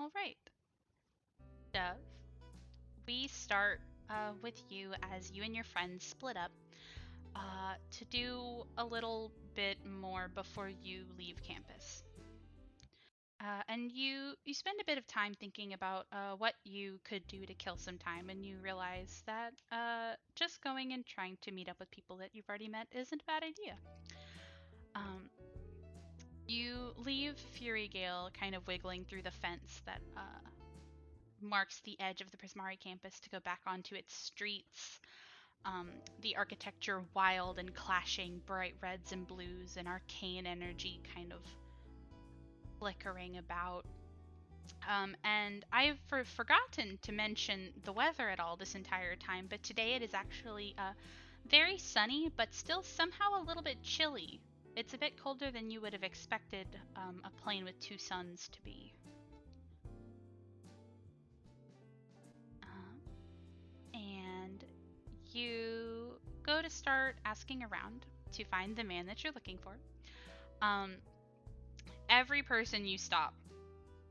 All right, Dove. We start with you as you and your friends split up to do a little bit more before you leave campus. And you spend a bit of time thinking about what you could do to kill some time, and you realize that just going and trying to meet up with people that you've already met isn't a bad idea. Um, you leave Fury Gale kind of wiggling through the fence that marks the edge of the Prismari campus to go back onto its streets. The architecture wild and clashing, bright reds and blues, and arcane energy kind of flickering about. And I've forgotten to mention the weather at all this entire time, but today it is actually very sunny, but still somehow a little bit chilly. It's a bit colder than you would have expected a plane with two suns to be. And you go to start asking around to find the man that you're looking for. Every person you stop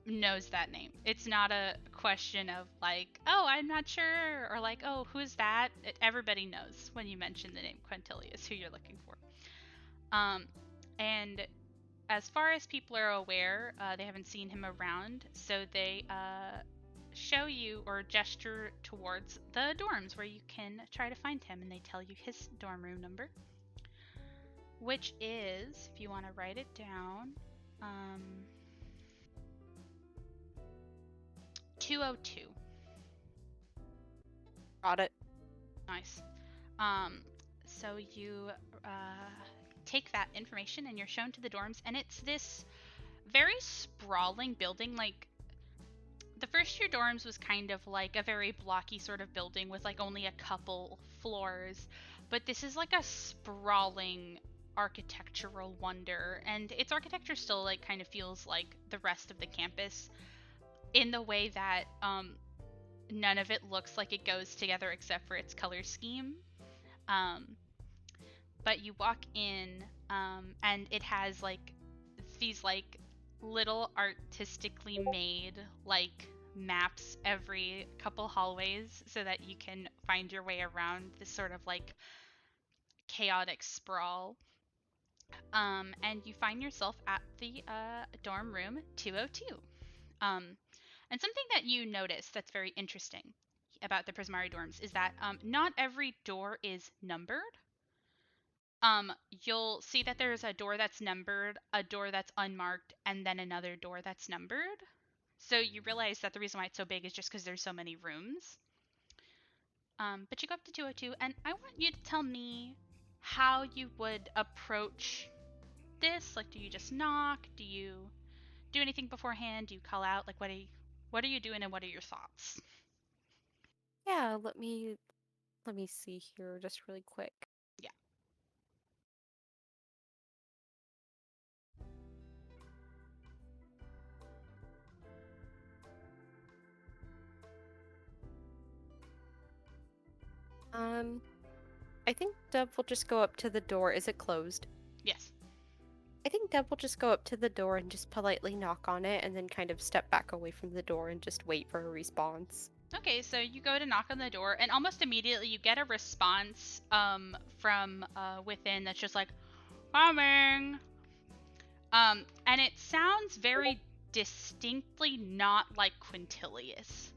knows that name. It's not a question of like, oh, I'm not sure, or like, oh, who's that? Everybody knows when you mention the name Quintilius who you're looking for. And as far as people are aware, they haven't seen him around, so they show you or gesture towards the dorms where you can try to find him, and they tell you his dorm room number, which is, if you want to write it down, 202. Got it. Nice. So you take that information and you're shown to the dorms, and it's this very sprawling building. Like, the first year dorms was kind of like a very blocky sort of building with like only a couple floors, but this is like a sprawling architectural wonder, and its architecture still like kind of feels like the rest of the campus in the way that none of it looks like it goes together except for its color scheme. But you walk in and it has like these like little artistically made like maps every couple hallways so that you can find your way around this sort of like chaotic sprawl. And you find yourself at the dorm room 202. And something that you notice that's very interesting about the Prismari dorms is that not every door is numbered. You'll see that there's a door that's numbered, a door that's unmarked, and then another door that's numbered. So you realize that the reason why it's so big is just because there's so many rooms. But you go up to 202, and I want you to tell me how you would approach this. Like, do you just knock? Do you do anything beforehand? Do you call out? Like, what are you doing, and what are your thoughts? Yeah, let me see here just really quick. Yeah. I think Deb will just go up to the door. Is it closed? Yes. I think Deb will just go up to the door and just politely knock on it and then kind of step back away from the door and just wait for a response. Okay, so you go to knock on the door, and almost immediately you get a response from within that's just like, coming. And it sounds very distinctly not like Quintilius.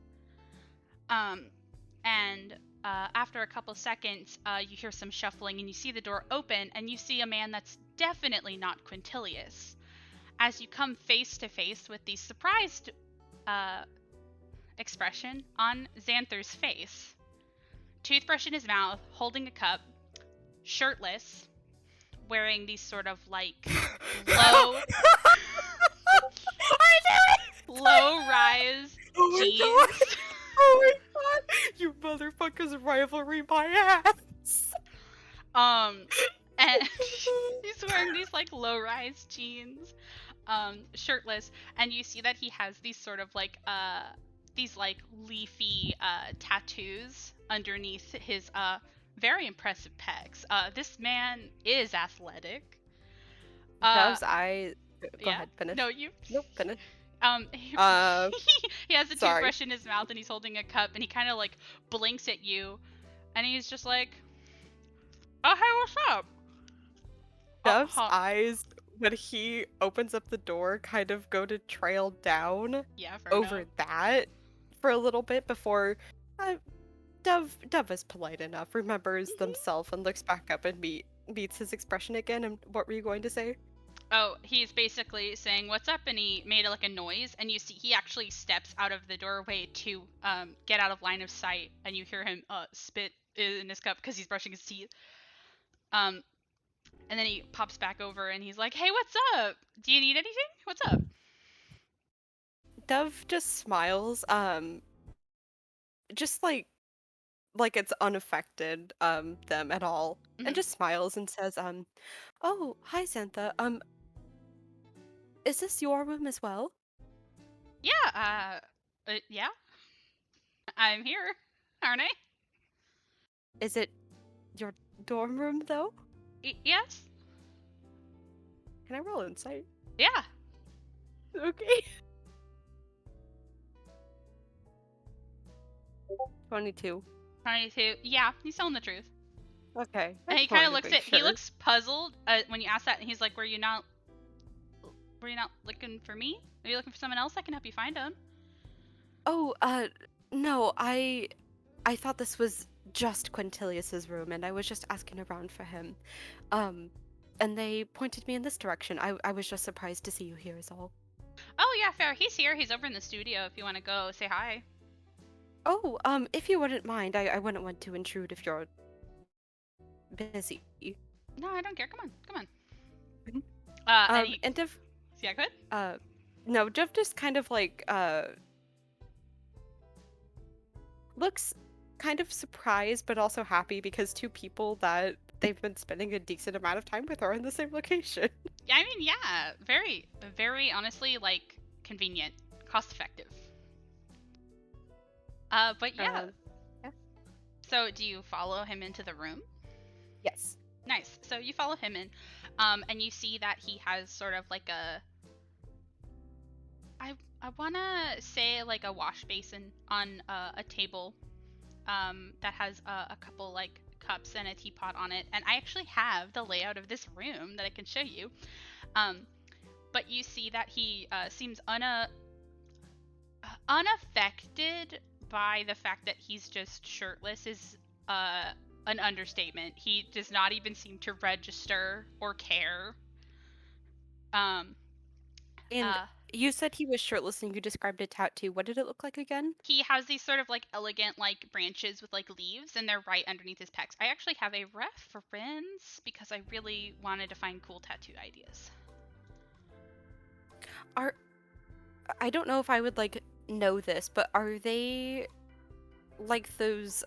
And after a couple seconds, you hear some shuffling, and you see the door open, and you see a man that's definitely not Quintilius. As you come face to face with the surprised expression on Xanther's face, toothbrush in his mouth, holding a cup, shirtless, wearing these sort of like low rise jeans. Oh my god! You motherfuckers rivalry my ass! And he's wearing these like low rise jeans, shirtless, and you see that he has these sort of like these like leafy tattoos underneath his very impressive pecs. This man is athletic. Go Yeah. ahead, finish. No, you. Nope, finish. He, Uh, he has a sorry. toothbrush in his mouth and he's holding a cup and he kind of like blinks at you and he's just like, "Oh, hey, what's up?" Oh, Dove's huh. eyes, when he opens up the door, kind of go to trail down Yeah, fair enough. over that for a little bit before uh, Dove is polite enough, remembers Mhm. themselves, and looks back up and meets his expression again. And what were you going to say? Oh, he's basically saying what's up, and he made like a noise, and you see he actually steps out of the doorway to get out of line of sight, and you hear him spit in his cup because he's brushing his teeth. Um, and then he pops back over, and he's like, "Hey, what's up? Do you need anything? What's up?" Dove just smiles, just like it's unaffected them at all, and Mhm. just smiles and says, "Oh, hi, Xantha. Is this your room as well? Yeah. Yeah. I'm here, aren't I? Is it your dorm room though? Yes. Can I roll insight? Yeah. Okay. 22. 22. Yeah, he's telling the truth. Okay, I And he just kind wanted of to looks make at. He sure. looks puzzled when you ask that, and he's like, Were you not looking for me? Are you looking for someone else? I can help you find him." Oh, no, I thought this was just Quintilius's room, and I was just asking around for him. Um, and they pointed me in this direction. I was just surprised to see you here is all. "Oh yeah, fair. He's here. He's over in the studio. If you want to go say hi." Oh, if you wouldn't mind, I wouldn't want to intrude if you're busy. "No, I don't care. Come on, come on." Mhm. And he, And if yeah, good. uh, no, Jeff just kind of like looks kind of surprised but also happy because two people that they've been spending a decent amount of time with are in the same location. Yeah, I mean, yeah, very, very honestly, like convenient, cost effective. But yeah. Um, yeah. So, do you follow him into the room? Yes. Nice. So you follow him in, and you see that he has sort of like I wanna say like a wash basin on a table, that has a couple like cups and a teapot on it. And I actually have the layout of this room that I can show you. Um, but you see that he seems unaffected by the fact that he's just shirtless is uh, an understatement. He does not even seem to register or care. Um, And uh, you said he was shirtless and you described a tattoo. What did it look like again? he has these sort of like elegant like branches with like leaves, and they're right underneath his pecs. I actually have a reference because I really wanted to find cool tattoo ideas. Are I don't know if I would like know this, but are they like those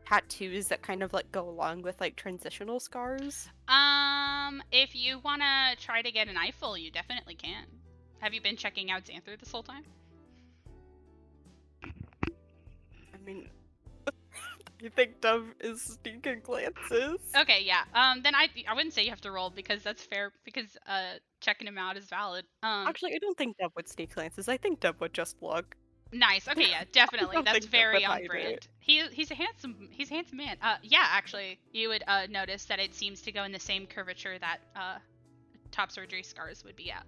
tattoos that kind of like go along with like transitional scars? If you wanna try to get an eyeful, you definitely can. Have you been checking out Xanther this whole time? I mean, you think Dove is sneaking glances? Okay, yeah. Then I wouldn't say you have to roll because that's fair because checking him out is valid. Actually, I don't think Dove would sneak glances. I think Dove would just look. Nice. Okay, yeah, I definitely. don't That's think Dove would very on hide it. brand. He's a handsome man. Yeah, actually, you would notice that it seems to go in the same curvature that top surgery scars would be at.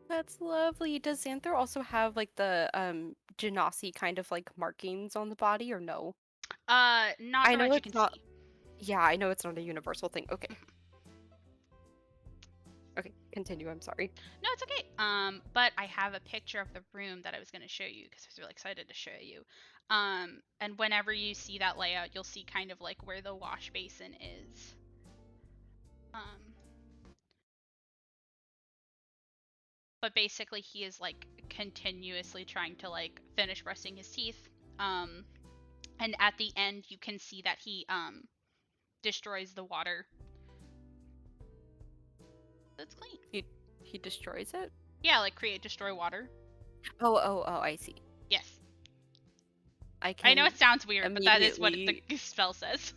That's lovely. Does Xanther also have like the Genasi kind of like markings on the body or no? Not I from know what you it's can not. see. Yeah, I know it's not a universal thing. Okay. Okay, continue. I'm sorry. No, it's okay. But I have a picture of the room that I was gonna show you because I was really excited to show you. And whenever you see that layout, you'll see kind of like where the wash basin is. Um, but basically he is like continuously trying to like finish brushing his teeth. Um, and at the end, you can see that he destroys the water. That's clean. He destroys it? Yeah, like create destroy water. Oh, I see. Yes. I I know can it sounds weird, but that is what immediately. the spell says.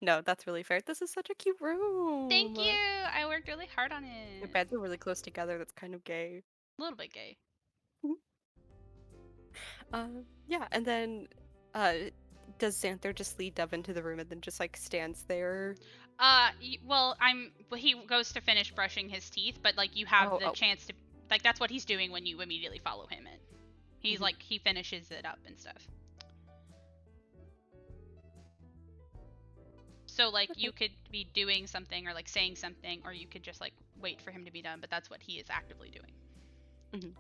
No, that's really fair. This is such a cute Thank you. room. I worked really hard Start on Their it. beds are really close together. That's kind of gay. A little bit gay. Yeah, and then uh does Xanther just lead Dove into the room and then just like stands there? He goes to finish brushing his teeth, but like you have Oh, the oh. chance to, like, that's what he's doing when you immediately follow him in. He's Mhm. like, he finishes it up and stuff. So like Okay. you could be doing something or like saying something, or you could just like wait for him to be done, but that's what he is actively doing. Mhm.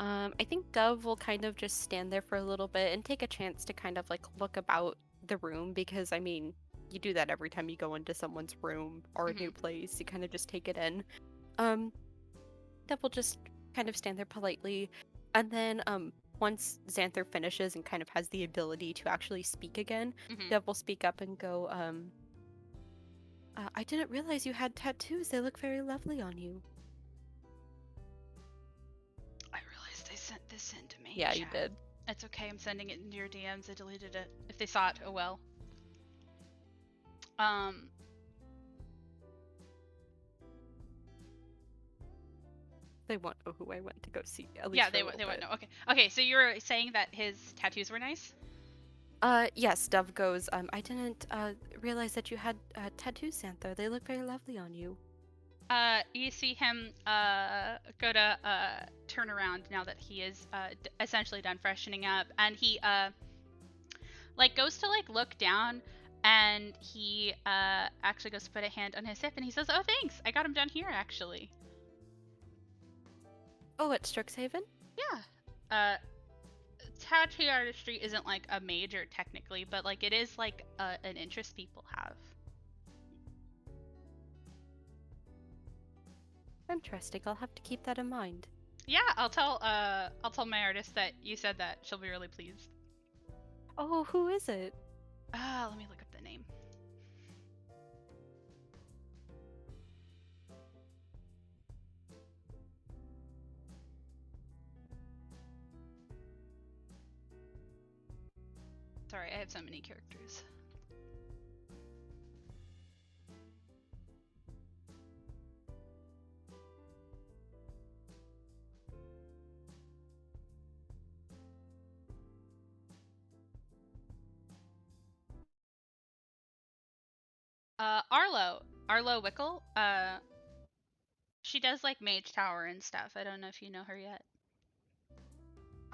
I think Dove will kind of just stand there for a little bit and take a chance to kind of like look about the room because I mean, you do that every time you go into someone's room or a Mm-hmm. new place. You kind of just take it in. Um, Dove will just kind of stand there politely, and then once Xanther finishes and kind of has the ability to actually speak again, Mm-hmm. Dove will speak up and go, I didn't realize you had tattoos. They look very lovely on you. I realized I sent this into main Yeah, you chat. did. It's okay, I'm sending it into your DMs. I deleted it. If they saw it, oh well. Um, They won't know who I went to go see, at yeah, least for a little they won't bit. know. Okay, okay. So you were saying that his tattoos were nice. Yes, Dove goes, I didn't, realize that you had, tattoos, Xanther. They look very lovely on you. You see him go to turn around now that he is essentially done freshening up, and he like goes to like look down, and he actually goes to put a hand on his hip, and he says, "Oh, thanks. I got him done here actually." Oh, at Strixhaven? Yeah. Uh, tattoo artistry isn't like a major technically, but like it is like an interest people have. Interesting. I'll have to keep that in mind. Yeah, I'll tell my artist that you said that. She'll be really pleased. Oh, who is it? Let me look up the name. Sorry, I have so many characters. Arlo Wickle. She does like Mage Tower and stuff. I don't know if you know her yet.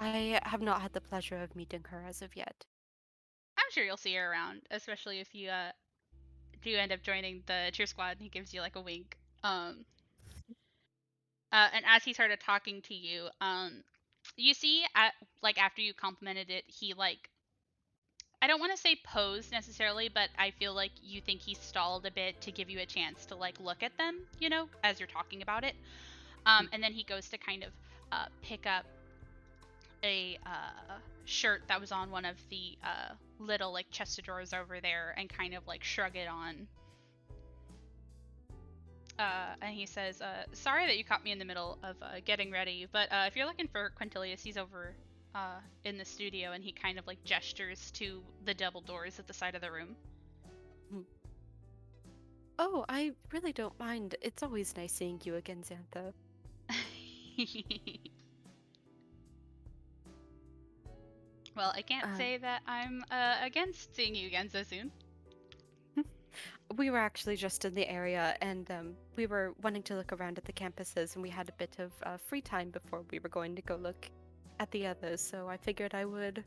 I have not had the pleasure of meeting her as of yet. I'm sure you'll see her around, especially if you do end up joining the cheer squad and he gives you like a wink. And as he started talking to you, you see at like after you complimented it, he like, I don't want to say posed necessarily, but I feel like you think he stalled a bit to give you a chance to like look at them, you know, as you're talking about it. And then he goes to kind of pick up a shirt that was on one of the little like chest of drawers over there and kind of like shrug it on. And he says, "Sorry that you caught me in the middle of getting ready, but if you're looking for Quintilius, he's over in the studio." And he kind of like gestures to the double doors at the side of the room. Mhm. Oh, I really don't mind. It's always nice seeing you again, Xantha. Well, I can't Um, say that I'm against seeing you again so soon. we were actually just in the area and we were wanting to look around at the campuses and we had a bit of free time before we were going to go look at the others, so I figured I would.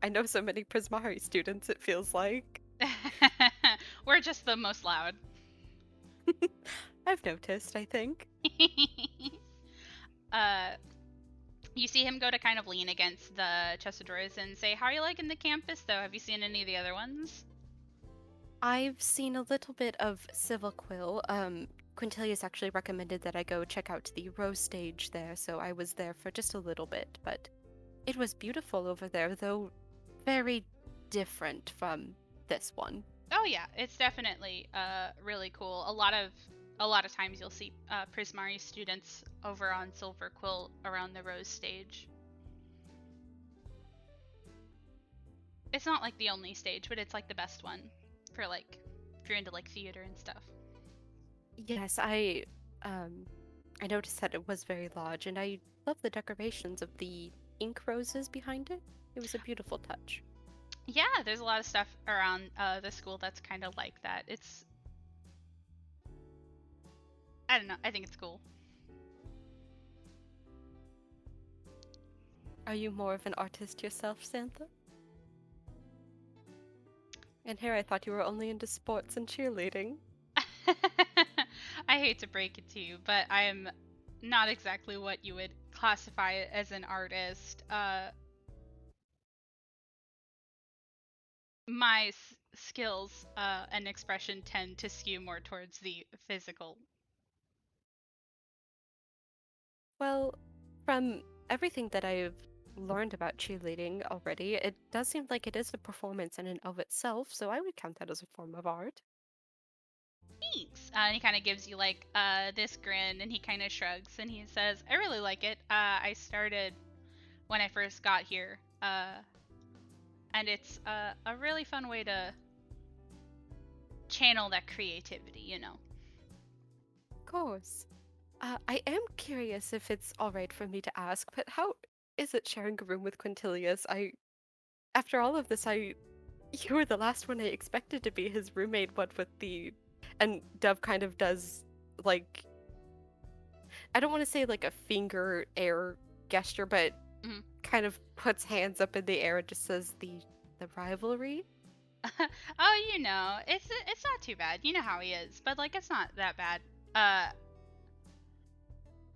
I know so many Prismari students, it feels like. We're just the most loud. I've noticed, I think. uh, you see him go to kind of lean against the chest of drawers and say, "How are you liking the campus, though? Have you seen any of the other ones?" I've seen a little bit of Civil Quill. Quintilius actually recommended that I go check out the Rose stage there, so I was there for just a little bit, but it was beautiful over there, though very different from this one. Oh yeah, it's definitely really cool. A lot of times you'll see Prismari students over on Silver Quill around the Rose stage. It's not like the only stage, but it's like the best one for like if you're into like theater and stuff. Yes, um I noticed that it was very large, and I love the decorations of the ink roses behind it. It was a beautiful touch. Yeah, there's a lot of stuff around the school that's kind of like that. I don't know, I think it's cool. Are you more of an artist yourself, Santha? And here I thought you were only into sports and cheerleading. I hate to break it to you, but I am not exactly what you would classify as an artist. My skills and expression tend to skew more towards the physical. Well, from everything that I've learned about cheerleading already, it does seem like it is a performance in and of itself, so I would count that as a form of art. Thanks. And he kind of gives you like this grin, and he kind of shrugs, and he says, "I really like it. I started when I first got here, and it's a really fun way to channel that creativity, you know." Of course. I am curious if it's all right for me to ask, but how is it sharing a room with Quintilius? After all of this, you were the last one I expected to be his roommate, what with the, and Dove kind of does, like, I don't want to say like a finger air gesture, but Mhm. kind of puts hands up in the air and just says the rivalry. Oh, you know, it's not too bad. You know how he is, but like it's not that bad. Uh,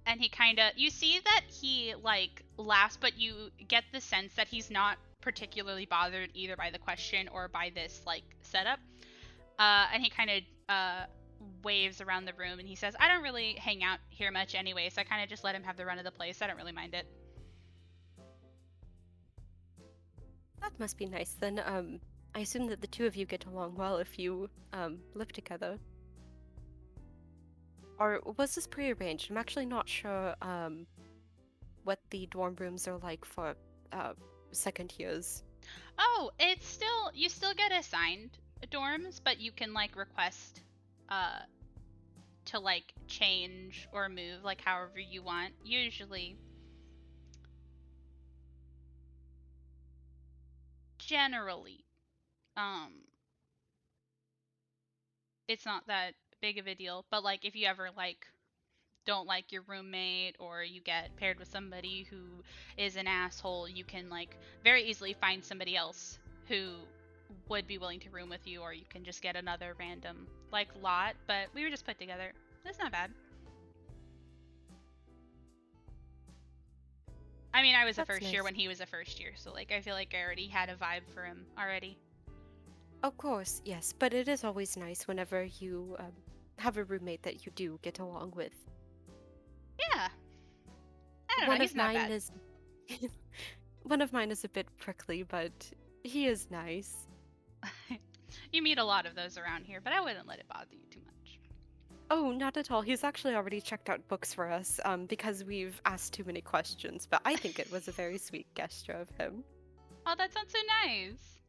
and he kind of you see that he like laughs, but you get the sense that he's not particularly bothered either by the question or by this like setup. And he kind of waves around the room and he says, "I don't really hang out here much anyway, so I kind of just let him have the run of the place. I don't really mind it." That must be nice then. I assume that the two of you get along well if you live together. Or was this prearranged? I'm actually not sure what the dorm rooms are like for uh second years. Oh, it's still you still get assigned dorms, but you can like request uh to like change or move like however you want. Usually, generally, um it's not that big of a deal, but like if you ever like don't like your roommate or you get paired with somebody who is an asshole, you can like very easily find somebody else who would be willing to room with you, or you can just get another random like lot, but we were just put together. That's not bad. I mean, I was a That's first year nice. when he was a first year, so like I feel like I already had a vibe for him already. Of course, yes, but it is always nice whenever you have a roommate that you do get along with. Yeah, I don't know, One he's of not mine bad. is one of mine is a bit prickly, but he is nice. You meet a lot of those around here, but I wouldn't let it bother you too much. Oh, not at all. He's actually already checked out books for us, because we've asked too many questions, but I think it was a very sweet gesture of him. Oh, that sounds so nice.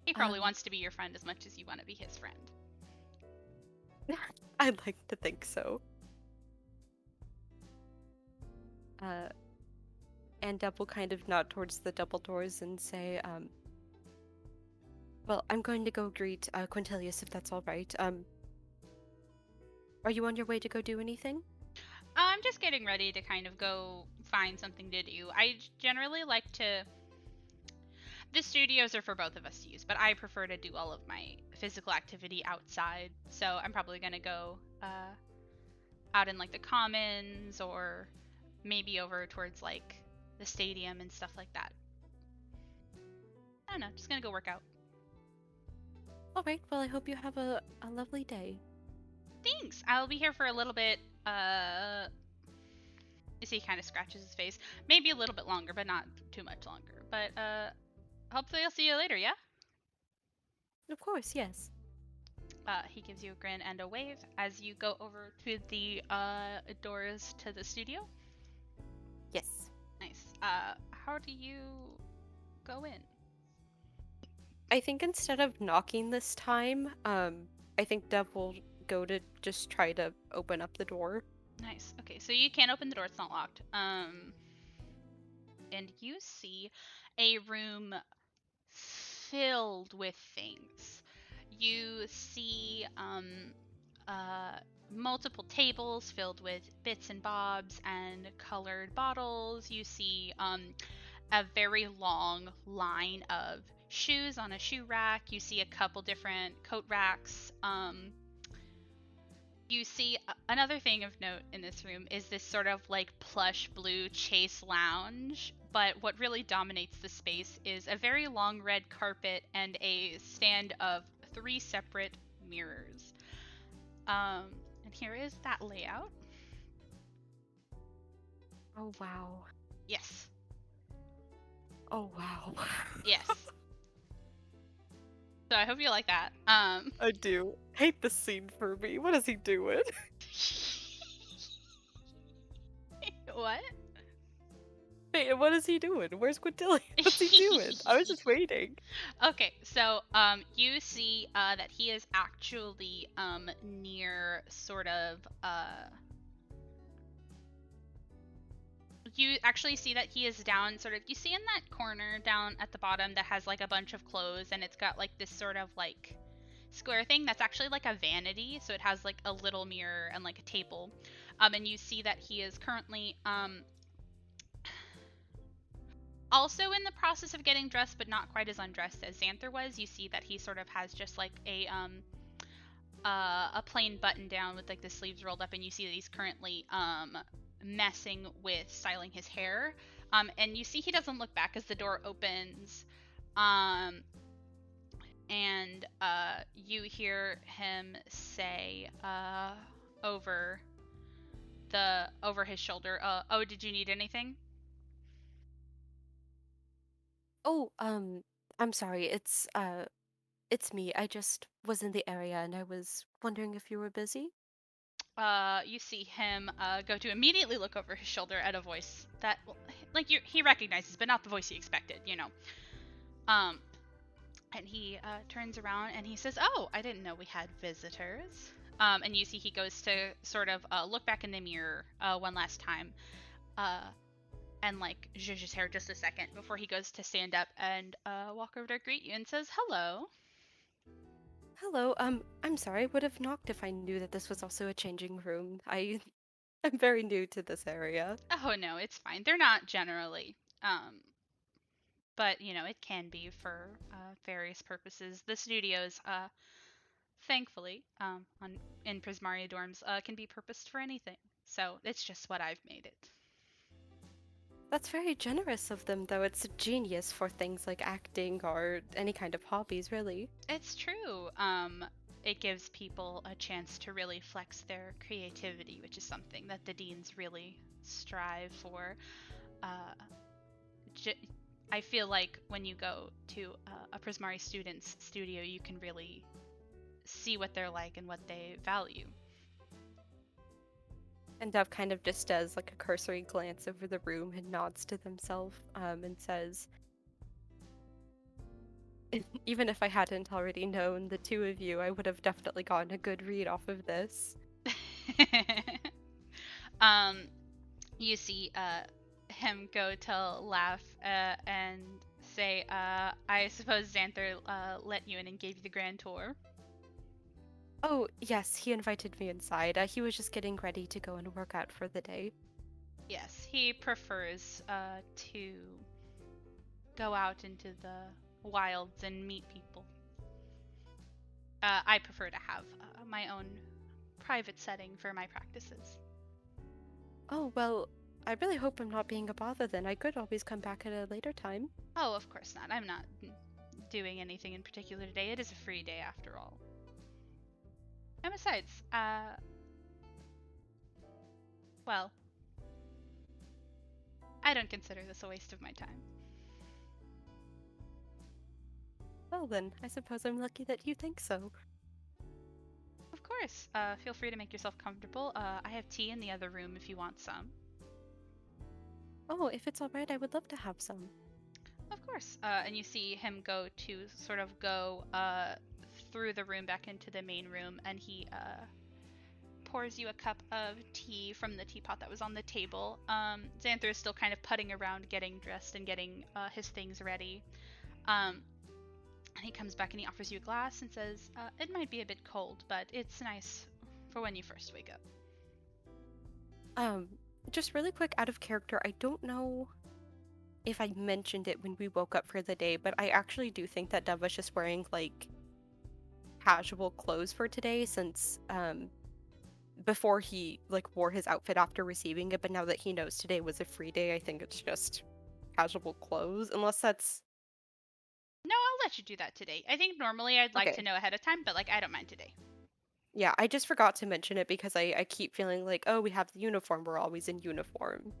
He probably Um, wants to be your friend as much as you want to be his friend. I'd like to think so. Uh, and Deb will kind of nod towards the double doors and say, well, I'm going to go greet Quintilius if that's all right. Are you on your way to go do anything? I'm just getting ready to kind of go find something to do. I generally like to. The studios are for both of us to use, but I prefer to do all of my physical activity outside. So I'm probably gonna go out in like the commons or maybe over towards like the stadium and stuff like that. I don't know. Just gonna go work out. All right, well, I hope you have a lovely day. Thanks. I'll be here for a little bit. You see, he kind of scratches his face. Maybe a little bit longer, but not too much longer. But hopefully I'll see you later. Yeah. Of course, yes. He gives you a grin and a wave as you go over to the doors to the studio. Yes. Nice. How do you go in? I think instead of knocking this time, I think Dev will go to just try to open up the door. Nice. Okay, so you can't open the door, it's not locked. And you see a room filled with things. You see uh, multiple tables filled with bits and bobs and colored bottles. You see a very long line of shoes on a shoe rack. You see a couple different coat racks. You see another thing of note in this room is this sort of like plush blue chase lounge, but what really dominates the space is a very long red carpet and a stand of 3 separate mirrors. And here is that layout. Oh wow. Yes. Oh wow. Yes. So I hope you like that. I do. Hate this scene for me. What is he doing? What? Hey, what is he doing? Where's Quintillion? What's he doing? I was just waiting. Okay, so you see that he is actually near sort of you actually see that he is down sort of, you see in that corner down at the bottom that has like a bunch of clothes and it's got like this sort of like square thing that's actually like a vanity, so it has like a little mirror and like a table. And you see that he is currently also in the process of getting dressed, but not quite as undressed as Xanther was. You see that he sort of has just like a plain button down with like the sleeves rolled up, and you see that he's currently messing with styling his hair. And you see he doesn't look back as the door opens. And you hear him say over his shoulder, "Oh, did you need anything?" Oh, I'm sorry. It's me. I just was in the area and I was wondering if you were busy. You see him go to immediately look over his shoulder at a voice that, like, he recognizes, but not the voice he expected, you know. Um, and he turns around and he says, "Oh, I didn't know we had visitors." And you see he goes to sort of look back in the mirror one last time, and like zhuzh his hair just a second before he goes to stand up and walk over to greet you and says, "Hello." Hello. I'm sorry. I would have knocked if I knew that this was also a changing room. I'm very new to this area. Oh no, it's fine. They're not generally. But you know it can be for various purposes. The studios, thankfully, in Prismaria dorms, can be purposed for anything. So it's just what I've made it. That's very generous of them, though. It's genius for things like acting or any kind of hobbies, really. It's true. It gives people a chance to really flex their creativity, which is something that the deans really strive for. Uh, I feel like when you go to a Prismari student's studio, you can really see what they're like and what they value. And Dove kind of just does like a cursory glance over the room and nods to themselves, and says, even if I hadn't already known the two of you, I would have definitely gotten a good read off of this. um, you see him go to laugh and say, "I suppose Xanther let you in and gave you the grand tour." Oh, yes, he invited me inside. He was just getting ready to go and work out for the day. Yes, he prefers to go out into the wilds and meet people. I prefer to have my own private setting for my practices. Oh, well, I really hope I'm not being a bother then. I could always come back at a later time. Oh, of course not. I'm not doing anything in particular today. It is a free day after all. And besides, well, I don't consider this a waste of my time. Well then, I suppose I'm lucky that you think so. Of course, feel free to make yourself comfortable. I have tea in the other room if you want some. Oh, if it's alright, I would love to have some. Of course. And you see him go to sort of go through the room back into the main room, and he pours you a cup of tea from the teapot that was on the table. Xanther is still kind of putting around, getting dressed and getting his things ready. And he comes back and he offers you a glass and says, "It might be a bit cold, but it's nice for when you first wake up." Um, just really quick, out of character, I don't know if I mentioned it when we woke up for the day, but I actually do think that Dev was just wearing like casual clothes for today since before he like wore his outfit after receiving it, but now that he knows today was a free day, I think it's just casual clothes, unless that's No, I'll let you do that today. I think normally I'd like to okay. know ahead of time, but like I don't mind today. Yeah, I just forgot to mention it because I keep feeling like, oh, we have the uniform, we're always in uniform.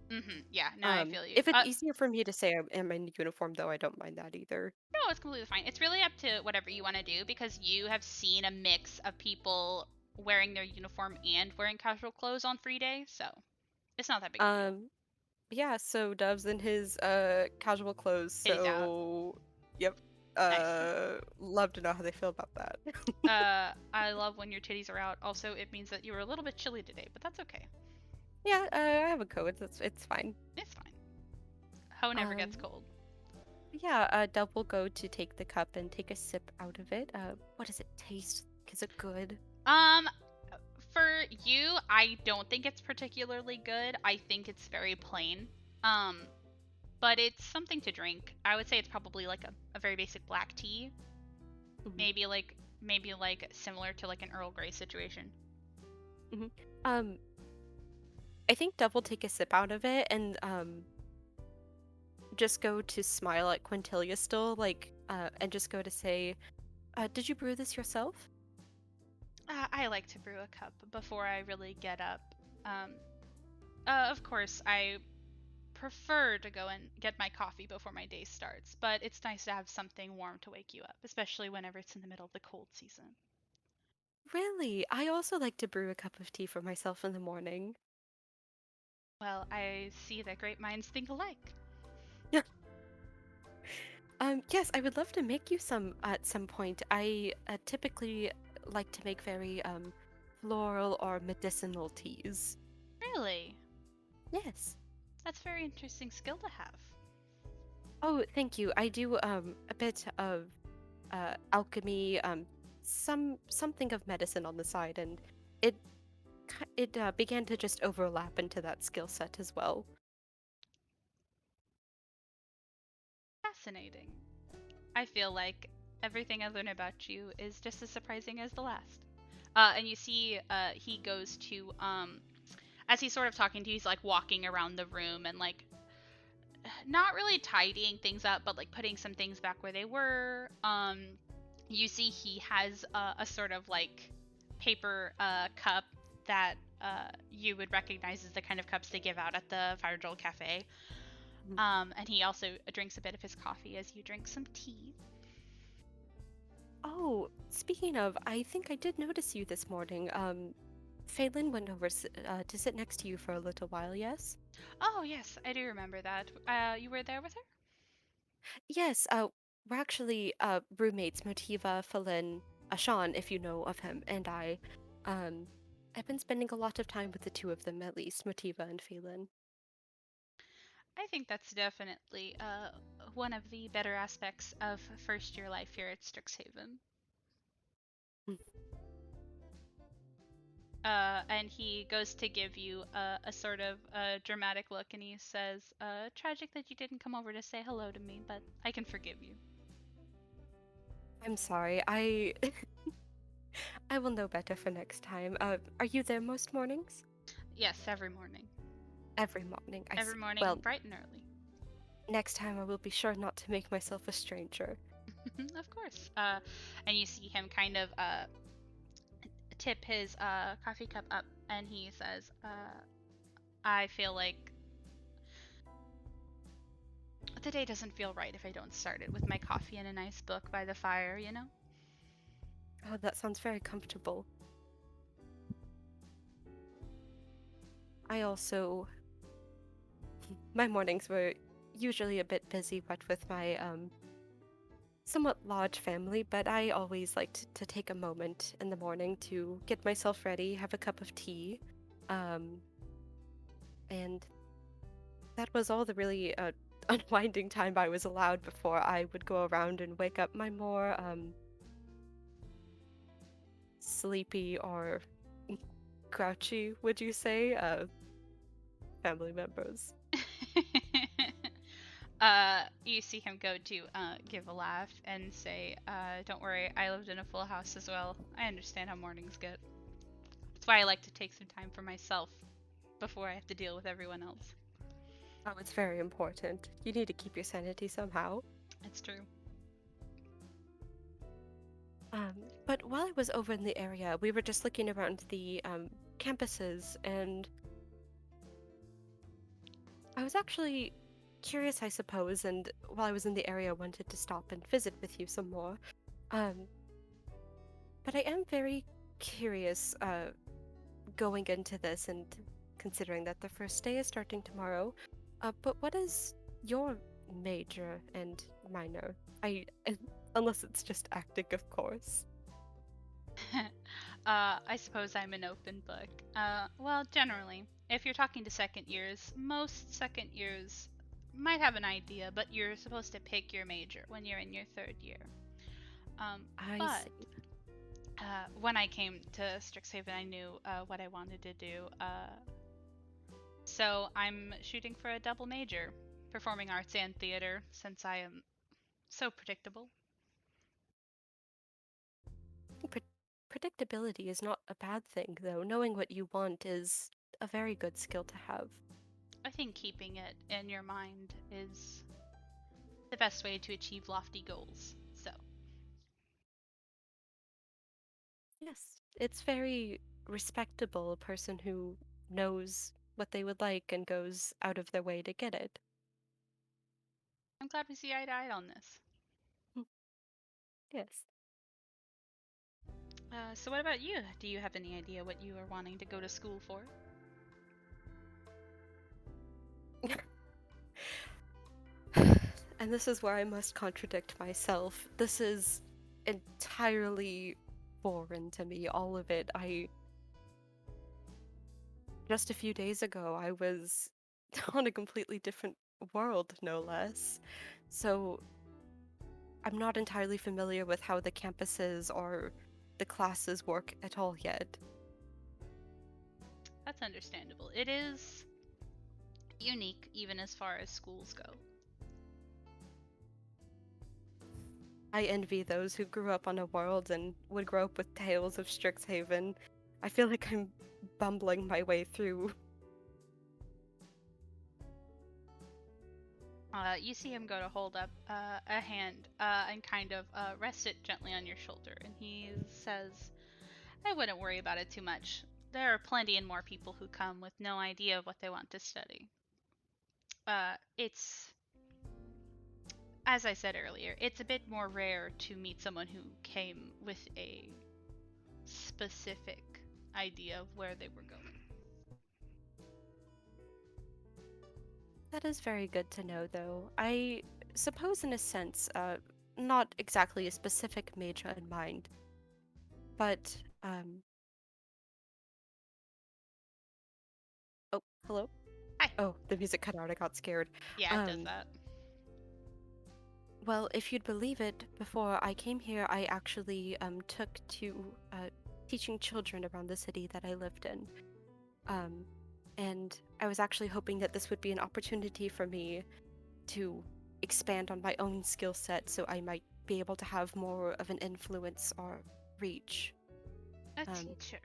Yeah, no, I feel you. If it's easier for me to say I'm in uniform though, I don't mind that either. No, it's completely fine. It's really up to whatever you want to do because you have seen a mix of people wearing their uniform and wearing casual clothes on free day, so it's not that big of a deal. Um, yeah, so Dove's in his casual clothes, It is out. so yep. Nice. Love to know how they feel about that. I love when your titties are out. Also, it means that you were a little bit chilly today, but that's okay. Yeah, I have a coat. It's fine. It's fine. Ho never Um, gets cold. yeah, Dove will go to take the cup and take a sip out of it. What does it taste? Is it good? Um, for you, I don't think it's particularly good. I think it's very plain. Um, but it's something to drink. I would say it's probably like a very basic black tea. Mhm, Maybe like similar to like an Earl Grey situation. mhm. Um, I think Dove will take a sip out of it and just go to smile at Quintilia still, like and just go to say, "Did you brew this yourself?" I like to brew a cup before I really get up. Um, of course, I prefer to go and get my coffee before my day starts, but it's nice to have something warm to wake you up, especially whenever it's in the middle of the cold season. Really? I also like to brew a cup of tea for myself in the morning. Well, I see that great minds think alike. Yes, I would love to make you some at some point. I typically like to make very floral or medicinal teas. Really? Yes. That's a very interesting skill to have. Oh, thank you. I do a bit of alchemy, something of medicine on the side, and it it began to just overlap into that skill set as well. Fascinating. I feel like everything I learn about you is just as surprising as the last. And you see, he goes to, as he's sort of talking to you, he's like walking around the room and like not really tidying things up, but like putting some things back where they were. You see, he has a sort of like paper cup that you would recognize as the kind of cups they give out at the Fire Joel Cafe. Mhm. And he also drinks a bit of his coffee as you drink some tea. Oh, speaking of, I think I did notice you this morning. Phelan went over to sit next to you for a little while, yes? Oh, yes, I do remember that. You were there with her? Yes, we're actually roommates, Motiva, Phelan, Ashan, if you know of him, and I. Um, I've been spending a lot of time with the two of them, at least, Motiva and Phelan. I think that's definitely one of the better aspects of first year life here at Strixhaven. Mm. And he goes to give you a sort of dramatic look and he says, tragic that you didn't come over to say hello to me, but I can forgive you. I'm sorry, I I will know better for next time. Are you there most mornings? Yes, every morning. Every morning, I Every see. morning, Well, bright and early. next time I will be sure not to make myself a stranger. Of course. And you see him kind of tip his coffee cup up and he says, I feel like the day doesn't feel right if I don't start it with my coffee and a nice book by the fire, you know? Oh, that sounds very comfortable. I also my mornings were usually a bit busy, what with my somewhat large family, but I always like to take a moment in the morning to get myself ready, have a cup of tea, um, and that was all the really unwinding time I was allowed before I would go around and wake up my more sleepy or grouchy, would you say, family members. You see him go to give a laugh and say, "Don't worry, I lived in a full house as well. I understand how mornings get. That's why I like to take some time for myself before I have to deal with everyone else." Oh, it's very important. You need to keep your sanity somehow. It's true. But while I was over in the area, we were just looking around the campuses, and I was actually curious, I suppose, and while I was in the area, wanted to stop and visit with you some more. Um, but I am very curious going into this and considering that the first day is starting tomorrow. But what is your major and minor? Unless it's just acting, of course. I suppose I'm an open book. Well, generally, if you're talking to second years, most second years might have an idea, but you're supposed to pick your major when you're in your third year. I But see. when I came to Strixhaven, I knew what I wanted to do. So I'm shooting for a double major, performing arts and theater, since I am so predictable. Pre- Predictability is not a bad thing, though. Knowing what you want is a very good skill to have. I think keeping it in your mind is the best way to achieve lofty goals. So, Yes, it's very respectable, a person who knows what they would like and goes out of their way to get it. I'm glad we see eye to eye on this. Hmm. Yes. So what about you? Do you have any idea what you are wanting to go to school for? And this is where I must contradict myself. This is entirely foreign to me, all of it. Just a few days ago, I was on a completely different world, no less. So I'm not entirely familiar with how the campuses or the classes work at all yet. That's understandable. It is unique, even as far as schools go. I envy those who grew up on a world and would grow up with tales of Strixhaven. I feel like I'm bumbling my way through. You see him go to hold up a hand and kind of rest it gently on your shoulder, and he says, "I wouldn't worry about it too much. There are plenty and more people who come with no idea of what they want to study. It's, as I said earlier, it's a bit more rare to meet someone who came with a specific idea of where they were going." That is very good to know, though. I suppose, in a sense, not exactly a specific major in mind, but, oh, hello? Hi. Oh, the music cut out, I got scared. Yeah, it does Um, that. well, if you'd believe it, before I came here, I actually took to teaching children around the city that I lived in. Um, and I was actually hoping that this would be an opportunity for me to expand on my own skill set so I might be able to have more of an influence or reach. A Um, teacher.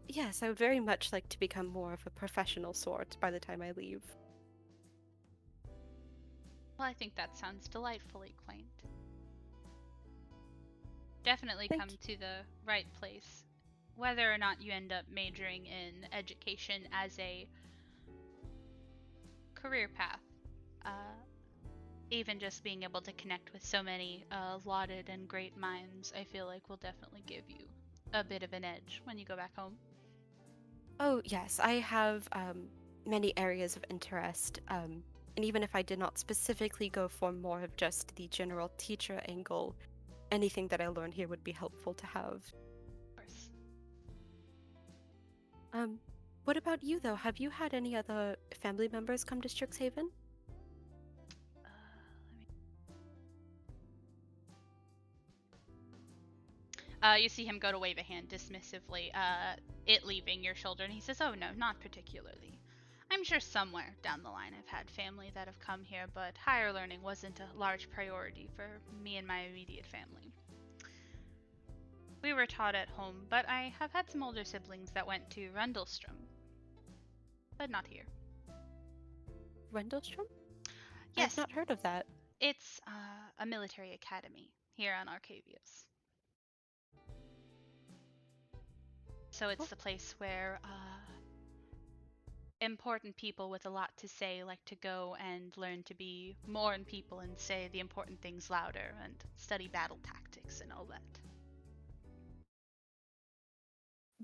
yes, I would very much like to become more of a professional sort by the time I leave. Well, I think that sounds delightfully quaint. Definitely Thank come to the right place. Whether or not you end up majoring in education as a career path, uh, even just being able to connect with so many lauded and great minds, I feel like will definitely give you a bit of an edge when you go back home. Oh, yes, I have many areas of interest. And even if I did not specifically go for more of just the general teacher angle, anything that I learned here would be helpful to have. Of course. Um, what about you though? Have you had any other family members come to Strixhaven? Let me. You see him go to wave a hand dismissively, it leaving your shoulder, and he says, "Oh no, not particularly. I'm sure somewhere down the line I've had family that have come here, but higher learning wasn't a large priority for me and my immediate family. We were taught at home, but I have had some older siblings that went to Rendlestrom, but not here." Rendlestrom? I've Yes, not heard of that. it's a military academy here on Arcavius. So it's Oh, the place where important people with a lot to say like to go and learn to be more in people and say the important things louder and study battle tactics and all that.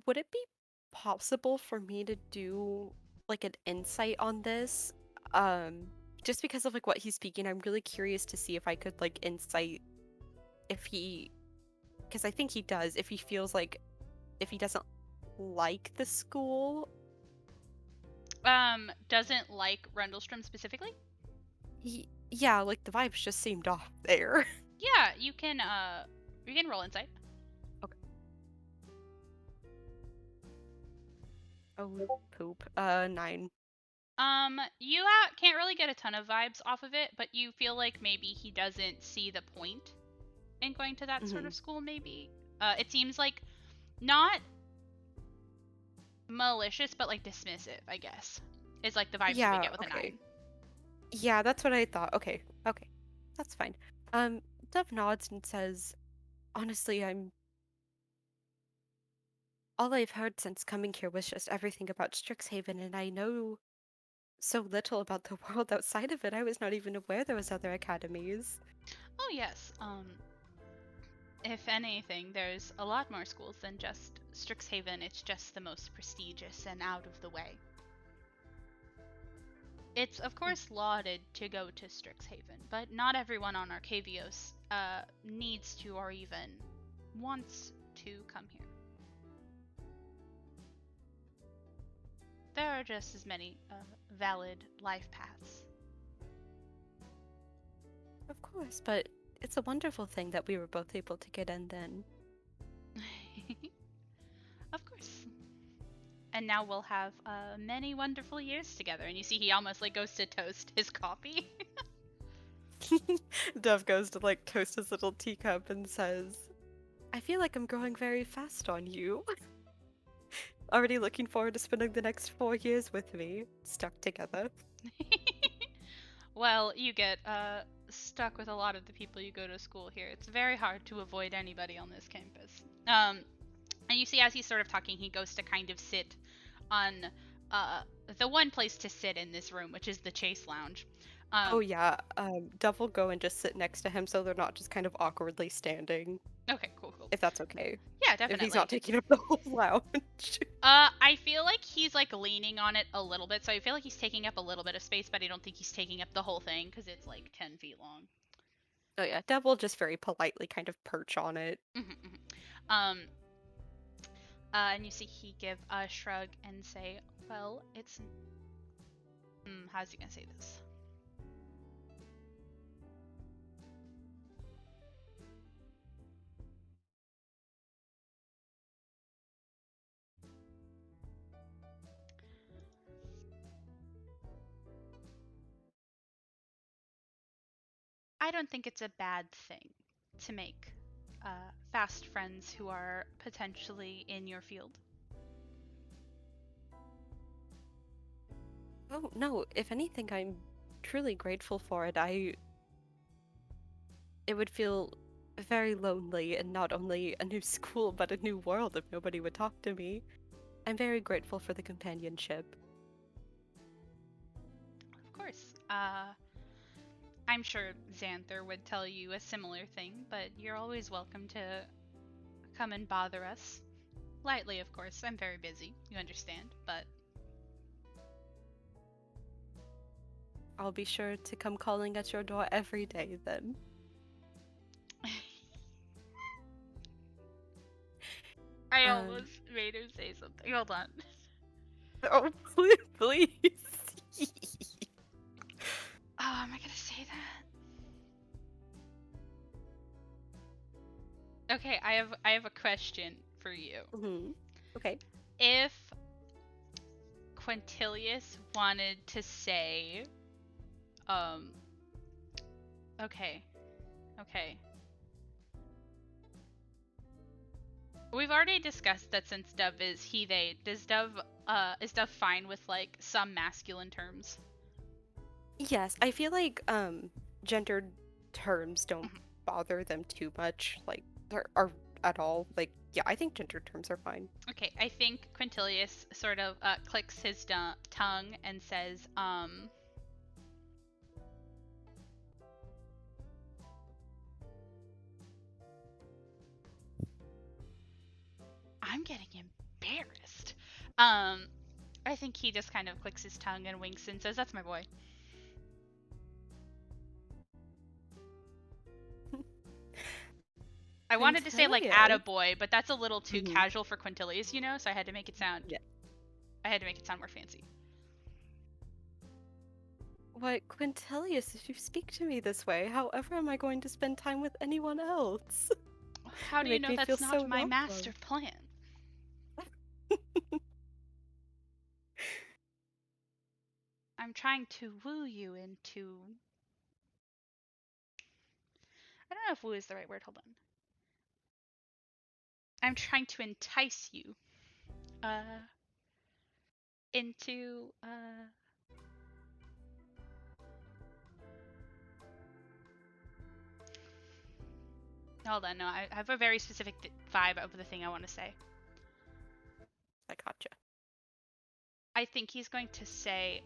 would it be possible for me to do like an insight on this? Um, just because of like what he's speaking, I'm really curious to see if I could like insight if he, because I think he does, if he feels like if he doesn't like the school. Doesn't like Rendlestrom specifically? Yeah, like the vibes just seemed off there. Yeah, you can roll insight. Okay. Oh, poop. 9. You can't really get a ton of vibes off of it, but you feel like maybe he doesn't see the point in going to that sort Mm-hmm. of school, maybe. It seems like not malicious, but like dismissive, I guess, is like the vibes you would Yeah, get with a okay. 9. Yeah, that's what I thought. Okay, okay. That's fine. Um, Dove nods and says, honestly, all I've heard since coming here was just everything about Strixhaven, and I know so little about the world outside of it. I was not even aware there was other academies. Oh, yes. If anything, there's a lot more schools than just Strixhaven. It's just the most prestigious and out of the way. It's, of course, lauded to go to Strixhaven, but not everyone on Arcavios needs to or even wants to come here. There are just as many valid life paths. Of course, but it's a wonderful thing that we were both able to get in then. Of course. And now we'll have many wonderful years together. And you see he almost like goes to toast his coffee. Dove goes to like toast his little teacup and says, I feel like I'm growing very fast on you. Already looking forward to spending the next 4 years with me, stuck together. Well, you get stuck with a lot of the people you go to school here. It's very hard to avoid anybody on this campus. And you see as he's sort of talking, he goes to kind of sit on the one place to sit in this room, which is the Chase Lounge. Oh yeah, Dove will go and just sit next to him so they're not just kind of awkwardly standing, Okay, cool, cool. if that's okay. Yeah, If he's definitely. not taking up the whole lounge. I feel like he's like leaning on it a little bit, so I feel like he's taking up a little bit of space, but I don't think he's taking up the whole thing because it's like 10 feet long. Oh yeah, Dove will just very politely kind of perch on it. Um, and you see he give a shrug and say, "Well, it's how's he gonna say this? I don't think it's a bad thing to make fast friends who are potentially in your field." Oh no, if anything, I'm truly grateful for it. It would feel very lonely and not only a new school but a new world if nobody would talk to me. I'm very grateful for the companionship. Of course. I'm sure Xanther would tell you a similar thing, but you're always welcome to come and bother us. Lightly, of course. I'm very busy. You understand, but I'll be sure to come calling at your door every day then. I Um, almost made him say something. Hold on. oh, please. Oh, am I gonna say that? Okay, I have a question for you. Okay. If Quintilius wanted to say, um, okay, okay. We've already discussed that since Dove is he, they, is Dove fine with like some masculine terms? Yes, I feel like gendered terms don't Mhm. bother them too much, like are at all. Like, yeah, I think gendered terms are fine. Okay, I think Quintilius sort of clicks his tongue and says, I'm getting embarrassed. I think he just kind of clicks his tongue and winks and says, "That's my boy." I wanted to say like Quintilius. "attaboy," but that's a little too Mhm. casual for Quintilius, you know. So I had to make it sound. Yeah. I had to make it sound more fancy. What, Quintilius, if you speak to me this way, however am I going to spend time with anyone else? How You do you make know me feel that's so not my welcome. master plan? I'm trying to woo you into. I don't know if woo is the right word. Hold on. I'm trying to entice you uh into hold on, no, I have a very specific vibe of the thing I want to say. I gotcha. I think he's going to say,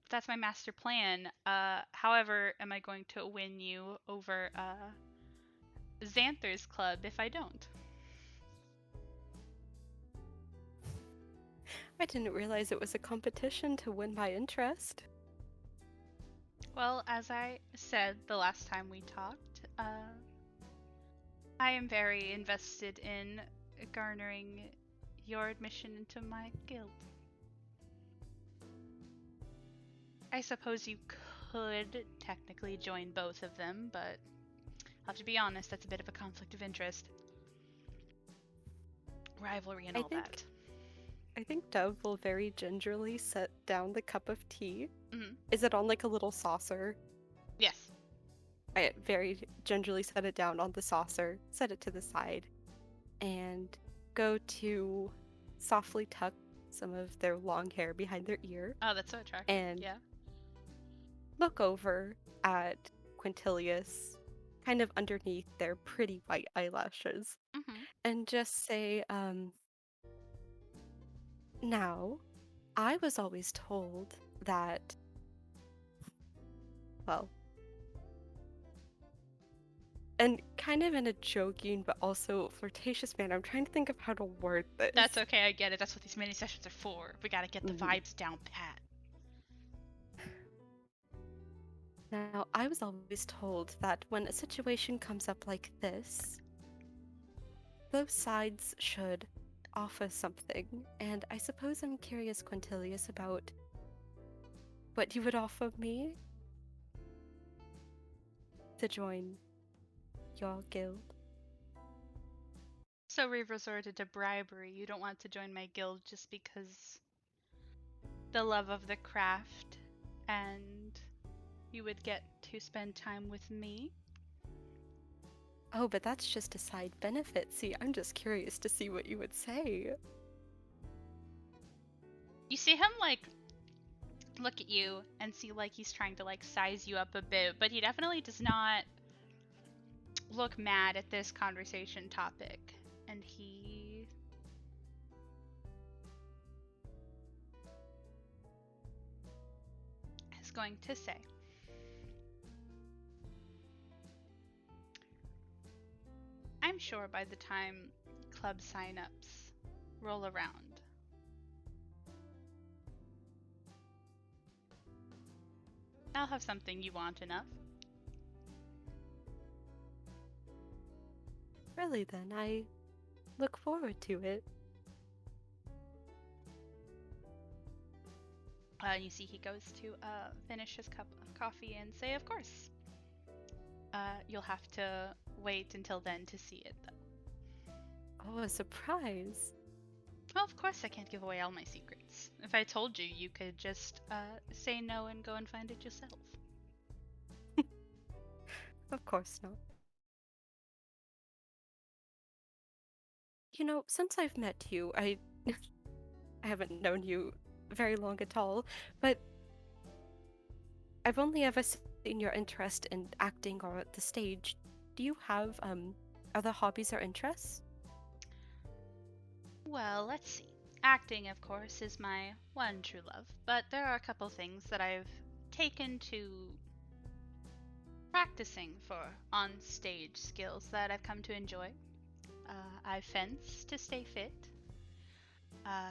that's my master plan. However, am I going to win you over Xanther's club if I don't? I didn't realize it was a competition to win my interest. Well, as I said the last time we talked, I am very invested in garnering your admission into my guild. I suppose you could technically join both of them, but I'll have to be honest, that's a bit of a conflict of interest. Rivalry and I all think that. I think Dove will very gingerly set down the cup of tea. Hmm. Is it on like a little saucer? Yes. I very gingerly set it down on the saucer, set it to the side, and go to softly tuck some of their long hair behind their ear Oh, that's so attractive. and Yeah. look over at Quintilius, kind of underneath their pretty white eyelashes, Hmm. and just say, now, I was always told that, well, and kind of in a joking but also flirtatious manner, I'm trying to think of how to word this. That's okay, I get it. That's what these mini sessions are for. We gotta get the Mhm. vibes down pat. Now, I was always told that when a situation comes up like this, both sides should offer something, and I suppose I'm curious, Quintilius, about what you would offer me to join your guild. So we've resorted to bribery. You don't want to join my guild just because the love of the craft and you would get to spend time with me? Oh, but that's just a side benefit. See, I'm just curious to see what you would say. You see him like look at you and see like he's trying to like size you up a bit, but he definitely does not look mad at this conversation topic. And he is going to say, I'm sure by the time club signups roll around, I'll have something you want enough. Really, then, I look forward to it. You see, he goes to finish his cup of coffee and say, "Of course." You'll have to wait until then to see it, though. Oh, a surprise. Well, of course, I can't give away all my secrets. If I told you, you could just say no and go and find it yourself. Of course not. Since I've met you, I haven't known you very long at all, but I've only ever seen your interest in acting or the stage. Do you have other hobbies or interests? Well, let's see. Acting, of course, is my one true love, but there are a couple things that I've taken to practicing for on stage skills that I've come to enjoy. I fence to stay fit.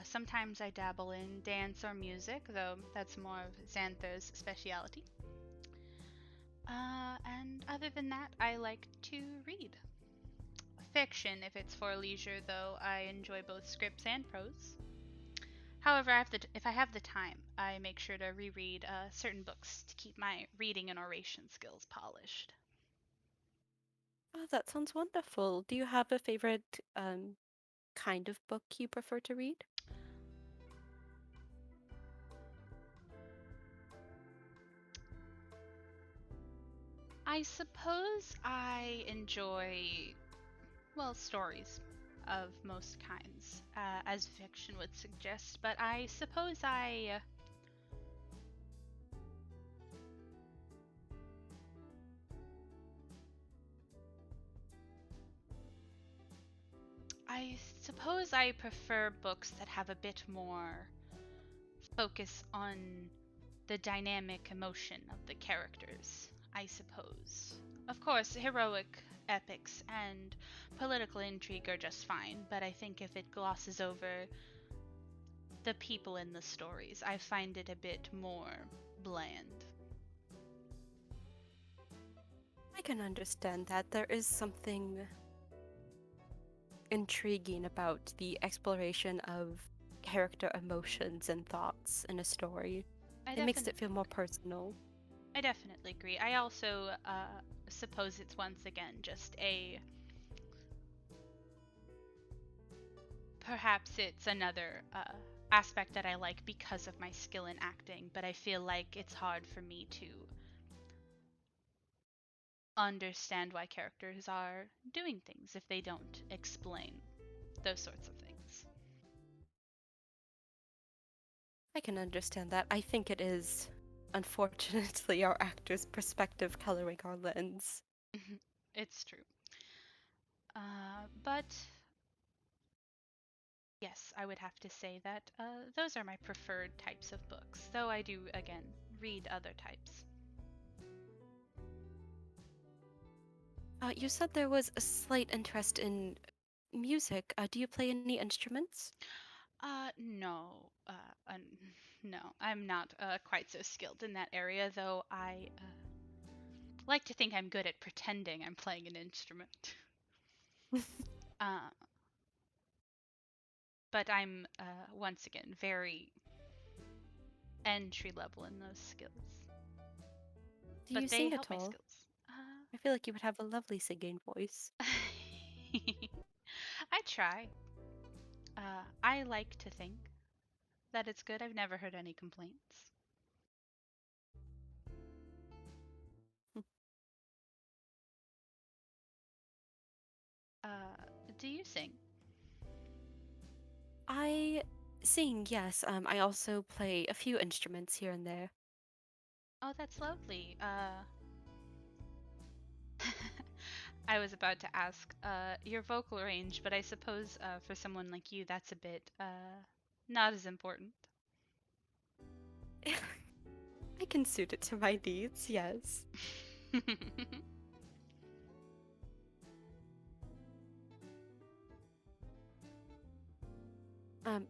Sometimes I dabble in dance or music, though that's more of Xanther's speciality. And other than that, I like to read. Fiction, if it's for leisure, though I enjoy both scripts and prose. However, if I have the time, I make sure to reread certain books to keep my reading and oration skills polished. Oh, that sounds wonderful. Do you have a favorite kind of book you prefer to read? I suppose I enjoy, well, stories of most kinds, as fiction would suggest, but I suppose I suppose I prefer books that have a bit more focus on the dynamic emotion of the characters, I suppose. Of course, heroic epics and political intrigue are just fine, but I think if it glosses over the people in the stories, I find it a bit more bland. I can understand that. There is something intriguing about the exploration of character emotions and thoughts in a story. I It makes it definitely feel more agree. personal. I definitely agree. I also suppose it's once again just a perhaps it's another aspect that I like because of my skill in acting, but I feel like it's hard for me to understand why characters are doing things if they don't explain those sorts of things. I can understand that. I think it is, unfortunately, our actor's perspective coloring our lens. It's true. But yes, I would have to say that those are my preferred types of books, though I do, again, read other types. You said there was a slight interest in music. Do you play any instruments? No, no, I'm not quite so skilled in that area, though I like to think I'm good at pretending I'm playing an instrument. Uh, but I'm, once again, very entry level in those skills. Do But you they sing help at my all? skills. I feel like you would have a lovely singing voice. I try. I like to think that it's good. I've never heard any complaints. Uh, do you sing? I sing, yes. I also play a few instruments here and there. Oh, that's lovely. I was about to ask your vocal range, but I suppose for someone like you, that's a bit not as important. I can suit it to my needs, yes.